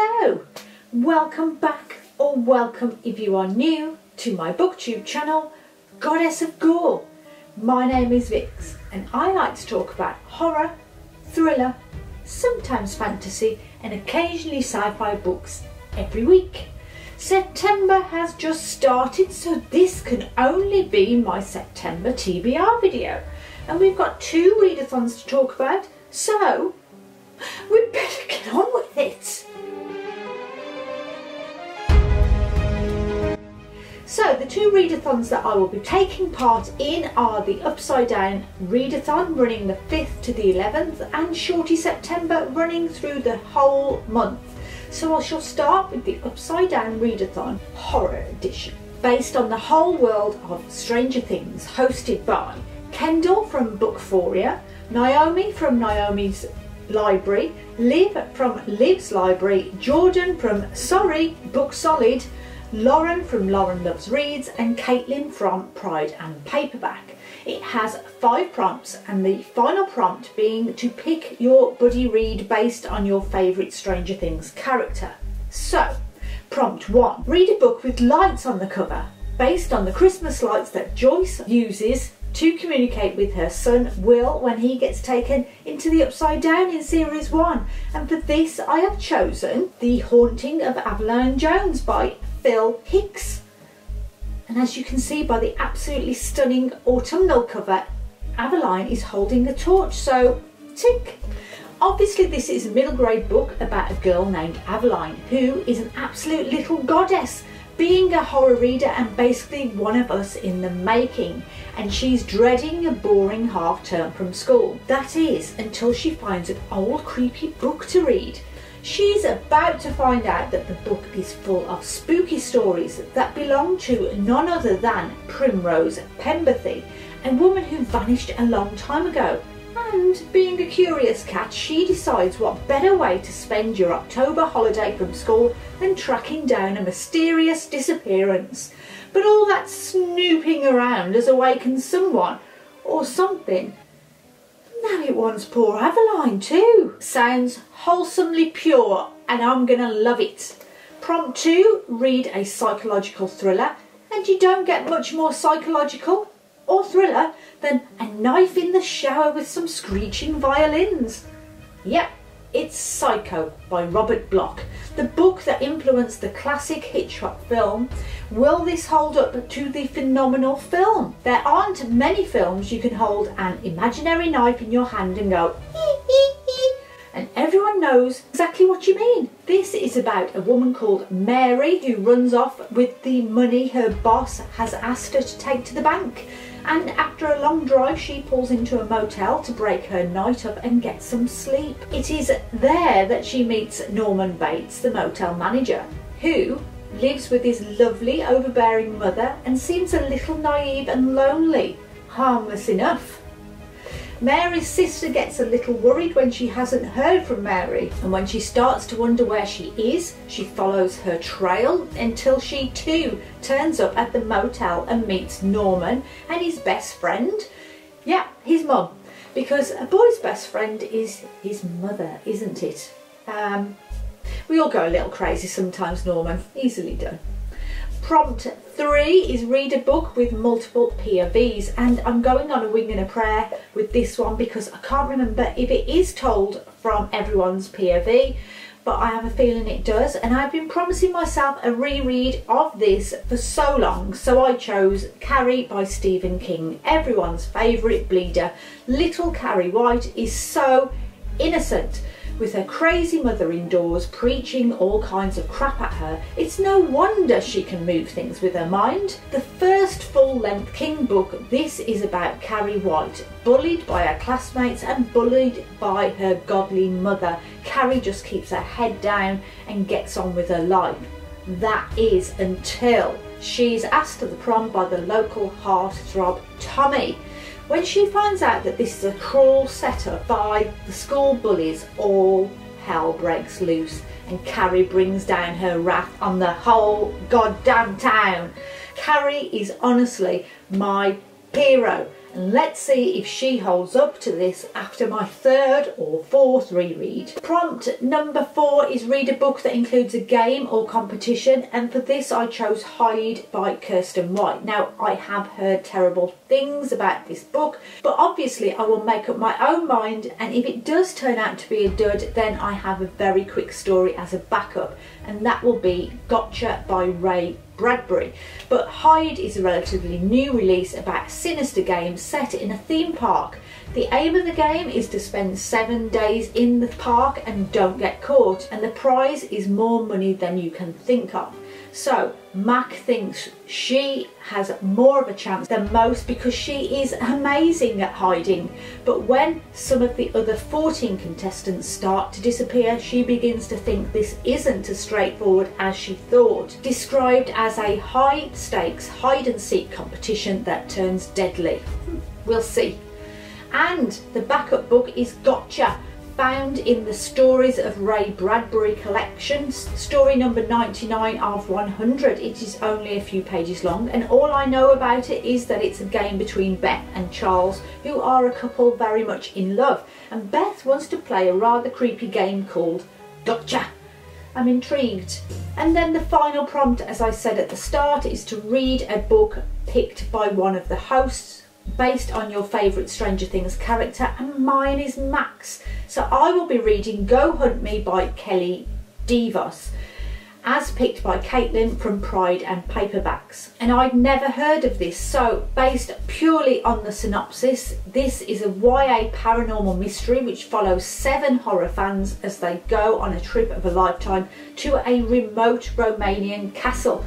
Hello, welcome back, or welcome if you are new to my booktube channel, Goddess of Gore. My name is Vix and I like to talk about horror, thriller, sometimes fantasy and occasionally sci-fi books every week. September has just started, so this can only be my September TBR video, and we've got two readathons to talk about, so we better get on with it. So the two readathons that I will be taking part in are the Upside Down Readathon running the 5th to the 11th and Shorty September running through the whole month. So I shall start with the Upside Down Readathon Horror Edition, based on the whole world of Stranger Things, hosted by Kendall from Bookphoria, Naomi from Naomi's Library, Liv from Liv's Library, Jordan from Sorry Book Solid, Lauren from Lauren Loves Reads and Caitlin from Pride and Paperback. It has 5 prompts and the final prompt being to pick your buddy read based on your favourite Stranger Things character. So, prompt 1. Read a book with lights on the cover based on the Christmas lights that Joyce uses to communicate with her son Will when he gets taken into the Upside Down in series 1. And for this I have chosen The Haunting of Aveline Jones by Phil Hicks. And as you can see by the absolutely stunning autumnal cover, Aveline is holding a torch, so tick. Obviously this is a middle grade book about a girl named Aveline who is an absolute little goddess, being a horror reader and basically one of us in the making, and she's dreading a boring half term from school. That is, until she finds an old creepy book to read. She's about to find out that the book is full of spooky stories that belong to none other than Primrose Pemberthy, a woman who vanished a long time ago. And being a curious cat, she decides what better way to spend your October holiday from school than tracking down a mysterious disappearance. But all that snooping around has awakened someone or something. Now it wants poor Aveline too. Sounds wholesomely pure and I'm gonna love it. Prompt 2, read a psychological thriller, and you don't get much more psychological or thriller than A Knife in the Shower with Some Screeching Violins. Yep, it's Psycho by Robert Bloch, the book that influenced the classic Hitchcock film. Will this hold up to the phenomenal film? There aren't many films you can hold an imaginary knife in your hand and go hee hee hee, and everyone knows exactly what you mean. This is about a woman called Mary who runs off with the money her boss has asked her to take to the bank. And after a long drive she pulls into a motel to break her night up and get some sleep. It is there that she meets Norman Bates, the motel manager, who lives with his lovely overbearing mother and seems a little naive and lonely. Harmless enough. Mary's sister gets a little worried when she hasn't heard from Mary, and when she starts to wonder where she is, she follows her trail until she too turns up at the motel and meets Norman and his best friend. Yeah, his mum, because a boy's best friend is his mother, isn't it? We all go a little crazy sometimes, Norman. Easily done. Prompt 3 is read a book with multiple POVs, and I'm going on a wing and a prayer with this one because I can't remember if it is told from everyone's POV, but I have a feeling it does, and I've been promising myself a reread of this for so long, so I chose Carrie by Stephen King, everyone's favourite bleeder. Little Carrie White is so innocent, with her crazy mother indoors preaching all kinds of crap at her. It's no wonder she can move things with her mind. The first full-length King book, this is about Carrie White, bullied by her classmates and bullied by her godly mother. Carrie just keeps her head down and gets on with her life. That is until she's asked to the prom by the local heartthrob Tommy. When she finds out that this is a cruel setup by the school bullies, all hell breaks loose and Carrie brings down her wrath on the whole goddamn town. Carrie is honestly my hero, and let's see if she holds up to this after my third or fourth reread. Prompt number 4 is read a book that includes a game or competition, and for this I chose Hide by Kirsten White. Now, I have heard terrible things about this book, but obviously I will make up my own mind, and if it does turn out to be a dud, then I have a very quick story as a backup, and that will be Gotcha by Ray Bradbury. But Hide is a relatively new release about a sinister game set in a theme park. The aim of the game is to spend 7 days in the park and don't get caught, and the prize is more money than you can think of. So Mac thinks she has more of a chance than most because she is amazing at hiding. But when some of the other 14 contestants start to disappear, she begins to think this isn't as straightforward as she thought. Described as a high stakes hide and seek competition that turns deadly. We'll see. And the backup book is Gotcha, found in the Stories of Ray Bradbury collections, story number 99 of 100. It is only a few pages long, and all I know about it is that it's a game between Beth and Charles, who are a couple very much in love, and Beth wants to play a rather creepy game called Gotcha. I'm intrigued. And then the final prompt, as I said at the start, is to read a book picked by one of the hosts based on your favourite Stranger Things character, and mine is Max. So I will be reading Go Hunt Me by Kelly DeVos, as picked by Caitlin from Pride and Paperbacks. And I'd never heard of this, so based purely on the synopsis, this is a YA paranormal mystery which follows 7 horror fans as they go on a trip of a lifetime to a remote Romanian castle,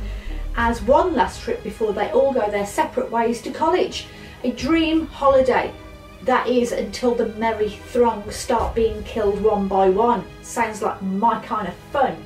as one last trip before they all go their separate ways to college. A dream holiday, that is, until the merry throng start being killed one by one. Sounds like my kind of fun.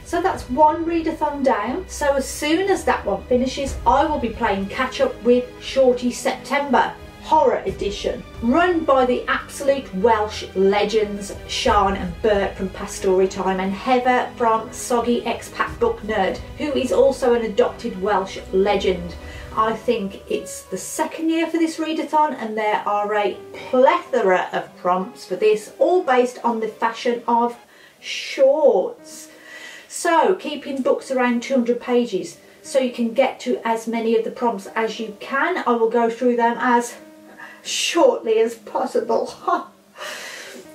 So that's one readathon down. So as soon as that one finishes, I will be playing catch up with Shorty September, Horror Edition, run by the absolute Welsh legends Sian and Bert from Past Storytime and Heather from Soggy Expat Book Nerd, who is also an adopted Welsh legend. I think it's the second year for this readathon, and there are a plethora of prompts for this, all based on the fashion of shorts. So keeping books around 200 pages so you can get to as many of the prompts as you can. I will go through them as shortly as possible.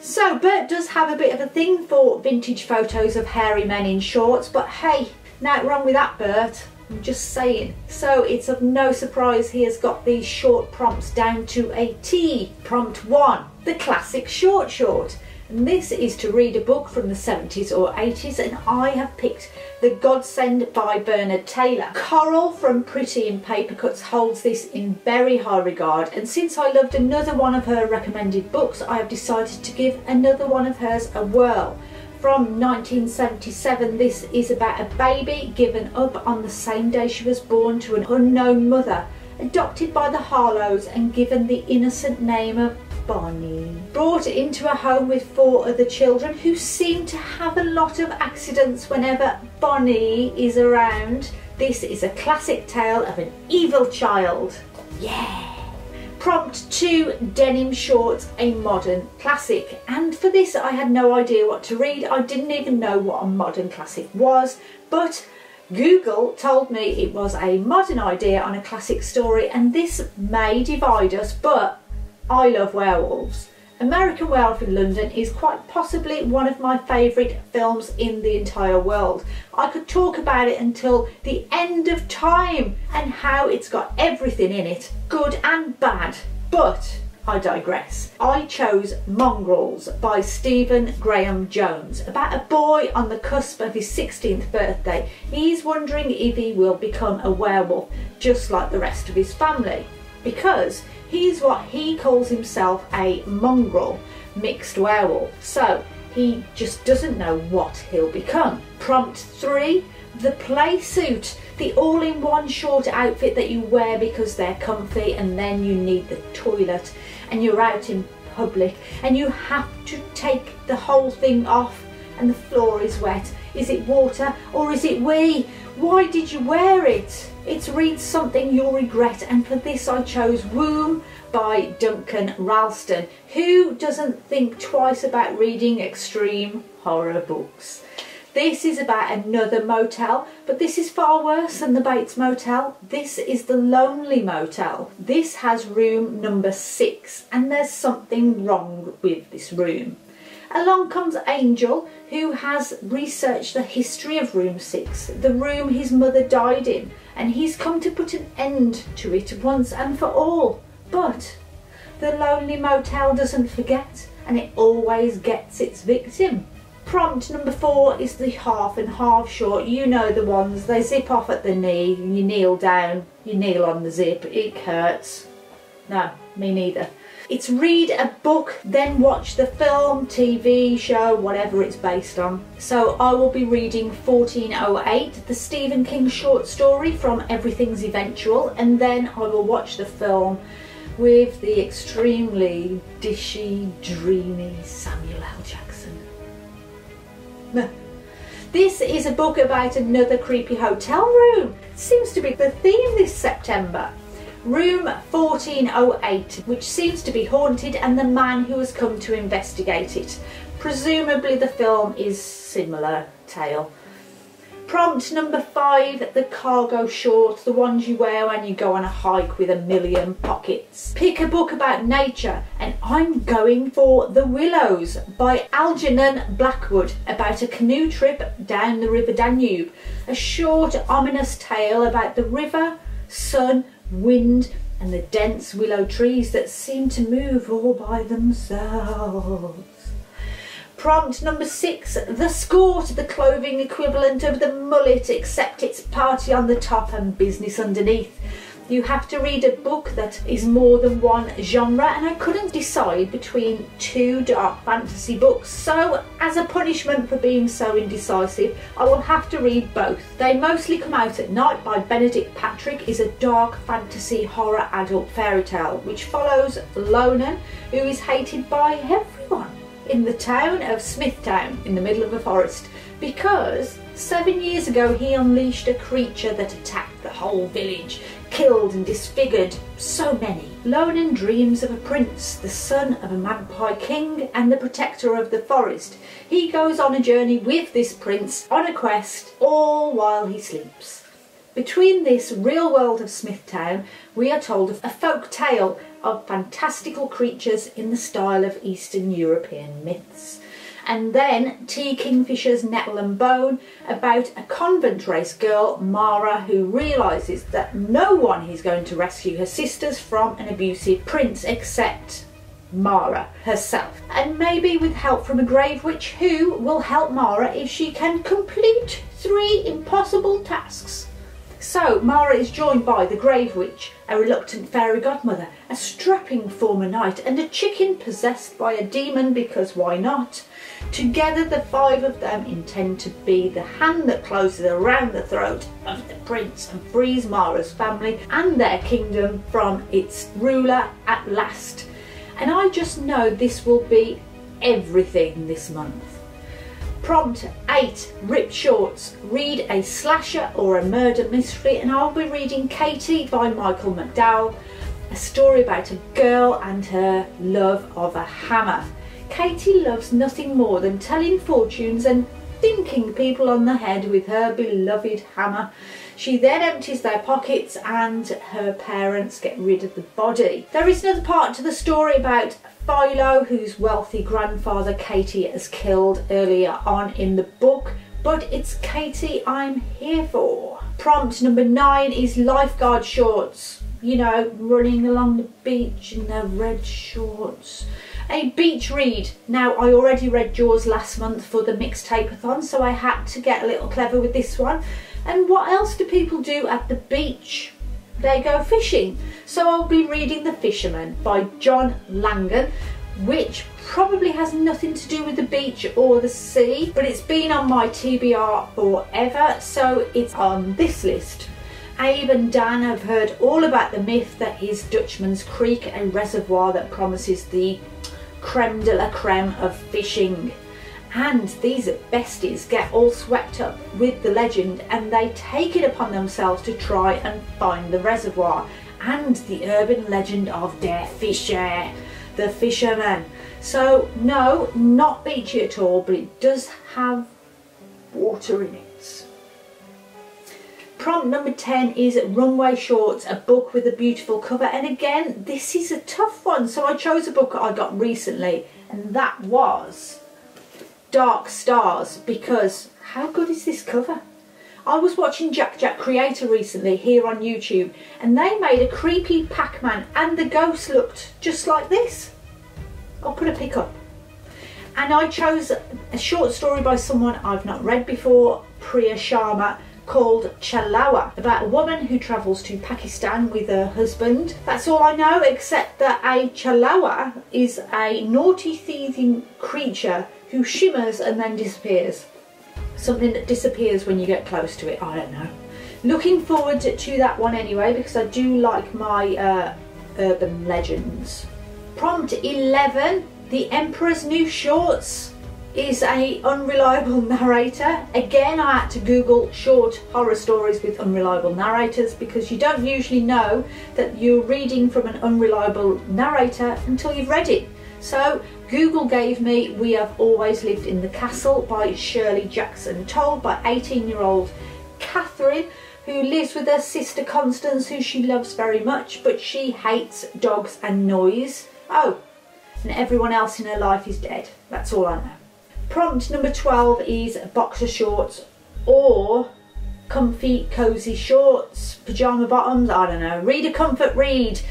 So Bert does have a bit of a thing for vintage photos of hairy men in shorts, but hey, nothing wrong with that, Bert. I'm just saying. So it's of no surprise he has got these short prompts down to a T. Prompt 1, the classic short. And this is to read a book from the 70s or 80s, and I have picked The Godsend by Bernard Taylor. Coral from Pretty in Papercuts holds this in very high regard, and since I loved another one of her recommended books, I have decided to give another one of hers a whirl. From 1977, this is about a baby given up on the same day she was born to an unknown mother, adopted by the Harlows and given the innocent name of Bonnie. Brought into a home with 4 other children who seem to have a lot of accidents whenever Bonnie is around. This is a classic tale of an evil child. Yeah! Prompt 2, Denim Shorts, a modern classic. And for this I had no idea what to read. I didn't even know what a modern classic was, but Google told me it was a modern idea on a classic story, and this may divide us, but I love werewolves. American Werewolf in London is quite possibly one of my favourite films in the entire world. I could talk about it until the end of time and how it's got everything in it, good and bad. But I digress. I chose Mongrels by Stephen Graham Jones, about a boy on the cusp of his 16th birthday. He's wondering if he will become a werewolf just like the rest of his family, because he's what he calls himself a mongrel mixed werewolf. So he just doesn't know what he'll become. Prompt 3, the play suit, the all-in-one short outfit that you wear because they're comfy and then you need the toilet and you're out in public and you have to take the whole thing off and the floor is wet. Is it water or is it wee? Why did you wear it? It's Read Something You'll Regret, and for this I chose Womb by Duncan Ralston. Who doesn't think twice about reading extreme horror books? This is about another motel, but this is far worse than the Bates Motel. This is the Lonely Motel. This has room number 6, and there's something wrong with this room. Along comes Angel, who has researched the history of room 6, the room his mother died in, and he's come to put an end to it once and for all. But the Lonely Motel doesn't forget, and it always gets its victim. Prompt number 4 is the half and half short. You know the ones, they zip off at the knee, you kneel down, you kneel on the zip, it hurts. No, me neither. It's read a book, then watch the film, TV show, whatever it's based on. So I will be reading 1408, the Stephen King short story from Everything's Eventual, and then I will watch the film with the extremely dishy, dreamy Samuel L. Jackson. This is a book about another creepy hotel room. Seems to be the theme this September. Room 1408, which seems to be haunted, and the man who has come to investigate it. Presumably the film is similar tale. Prompt number 5, the cargo shorts, the ones you wear when you go on a hike with a million pockets. Pick a book about nature, and I'm going for The Willows by Algernon Blackwood, about a canoe trip down the River Danube. A short, ominous tale about the river, sun, wind, and the dense willow trees that seem to move all by themselves. Prompt number 6, the skort, the clothing equivalent of the mullet, except it's party on the top and business underneath. You have to read a book that is more than one genre, and I couldn't decide between 2 dark fantasy books, so as a punishment for being so indecisive, I will have to read both. They Mostly Come Out at Night by Benedict Patrick is a dark fantasy horror adult fairy tale which follows Lonan, who is hated by everyone in the town of Smithtown in the middle of a forest because 7 years ago he unleashed a creature that attacked the whole village, killed and disfigured so many. Lonan dreams of a prince, the son of a magpie king and the protector of the forest. He goes on a journey with this prince on a quest, all while he sleeps. Between this real world of Smithtown, we are told of a folk tale of fantastical creatures in the style of Eastern European myths. And then T. Kingfisher's Nettle and Bone, about a convent race girl, Mara, who realises that no one is going to rescue her sisters from an abusive prince except Mara herself. And maybe with help from a grave witch who will help Mara if she can complete 3 impossible tasks. So Mara is joined by the Grave Witch, a reluctant fairy godmother, a strapping former knight, and a chicken possessed by a demon, because why not? Together the 5 of them intend to be the hand that closes around the throat of the prince and frees Mara's family and their kingdom from its ruler at last. And I just know this will be everything this month. Prompt 8, ripped shorts. Read a slasher or a murder mystery, and I'll be reading Katie by Michael McDowell, a story about a girl and her love of a hammer. Katie loves nothing more than telling fortunes and thinking people on the head with her beloved hammer. She then empties their pockets and her parents get rid of the body. There is another part to the story about Philo, whose wealthy grandfather Katie has killed earlier on in the book, but it's Katie I'm here for. Prompt number 9 is lifeguard shorts. You know, running along the beach in their red shorts. A beach read. Now, I already read Jaws last month for the mixtape-a-thon, so I had to get a little clever with this one. And what else do people do at the beach? They go fishing. So I'll be reading The Fisherman by John Langan, which probably has nothing to do with the beach or the sea, but it's been on my TBR forever, so it's on this list. Abe and Dan have heard all about the myth that is Dutchman's Creek, a reservoir that promises the creme de la creme of fishing. And these besties get all swept up with the legend and they take it upon themselves to try and find the reservoir and the urban legend of der Fischer, the fisherman. So no, not beachy at all, but it does have water in it. Prompt number 10 is Runway Shorts, a book with a beautiful cover. And again, this is a tough one. So I chose a book I got recently, and that was Dark Stars, because how good is this cover? I was watching Jack Creator recently here on YouTube, and they made a creepy Pac-Man and the ghost looked just like this. I'll put a pic up. And I chose a short story by someone I've not read before, Priya Sharma, called Chalawa, about a woman who travels to Pakistan with her husband. That's all I know, except that a Chalawa is a naughty thieving creature who shimmers and then disappears. Something that disappears when you get close to it, I don't know. Looking forward to that one anyway, because I do like my urban legends. Prompt 11, The Emperor's New Shorts, is a unreliable narrator. Again, I had to Google short horror stories with unreliable narrators, because you don't usually know that you're reading from an unreliable narrator until you've read it. So Google gave me We Have Always Lived in the Castle by Shirley Jackson, told by 18-year-old Catherine, who lives with her sister Constance, who she loves very much, but she hates dogs and noise. Oh, and everyone else in her life is dead. That's all I know. Prompt number 12 is boxer shorts or comfy cozy shorts, pyjama bottoms, I don't know. Read a comfort read.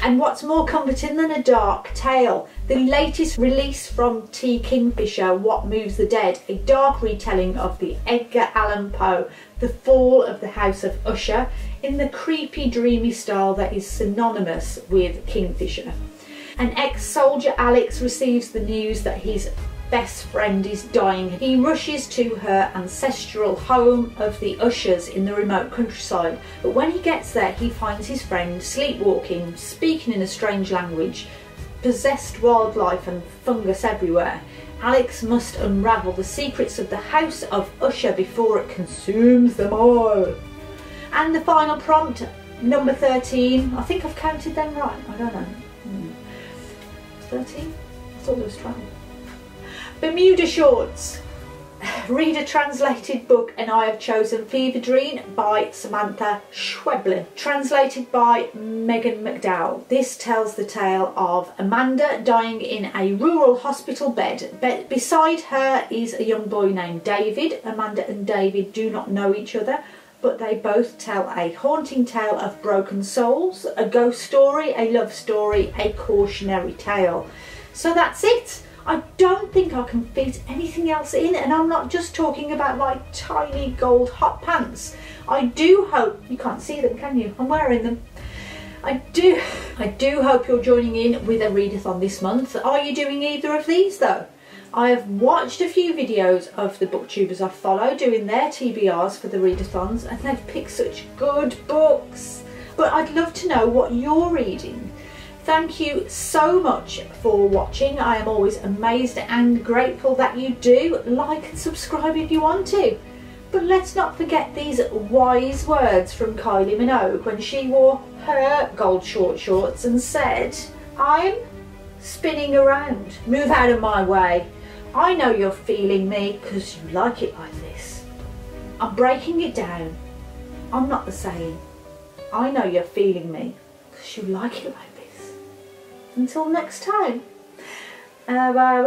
And what's more comforting than a dark tale? The latest release from T. Kingfisher, What Moves the Dead, a dark retelling of the Edgar Allan Poe, The Fall of the House of Usher, in the creepy, dreamy style that is synonymous with Kingfisher. An ex-soldier, Alex, receives the news that his best friend is dying. He rushes to her ancestral home of the Ushers in the remote countryside, but when he gets there he finds his friend sleepwalking, speaking in a strange language, possessed wildlife and fungus everywhere. Alex must unravel the secrets of the House of Usher before it consumes them all. And the final prompt, number 13, I think I've counted them right, I don't know. 13? I thought there was 12. Bermuda Shorts. Read a translated book, and I have chosen Fever Dream by Samantha Schweblin, translated by Megan McDowell. This tells the tale of Amanda dying in a rural hospital bed. Beside her is a young boy named David. Amanda and David do not know each other, but they both tell a haunting tale of broken souls, a ghost story, a love story, a cautionary tale. So that's it. I don't think I can fit anything else in, and I'm not just talking about my tiny gold hot pants. I do hope, you can't see them, can you? I'm wearing them. I do hope you're joining in with a readathon this month. Are you doing either of these though? I have watched a few videos of the booktubers I follow doing their TBRs for the readathons, and they've picked such good books. But I'd love to know what you're reading. Thank you so much for watching. I am always amazed and grateful that you do. Like and subscribe if you want to. But let's not forget these wise words from Kylie Minogue when she wore her gold short shorts and said, "I'm spinning around. Move out of my way. I know you're feeling me because you like it like this. I'm breaking it down. I'm not the same. I know you're feeling me because you like it like this." Until next time, bye bye.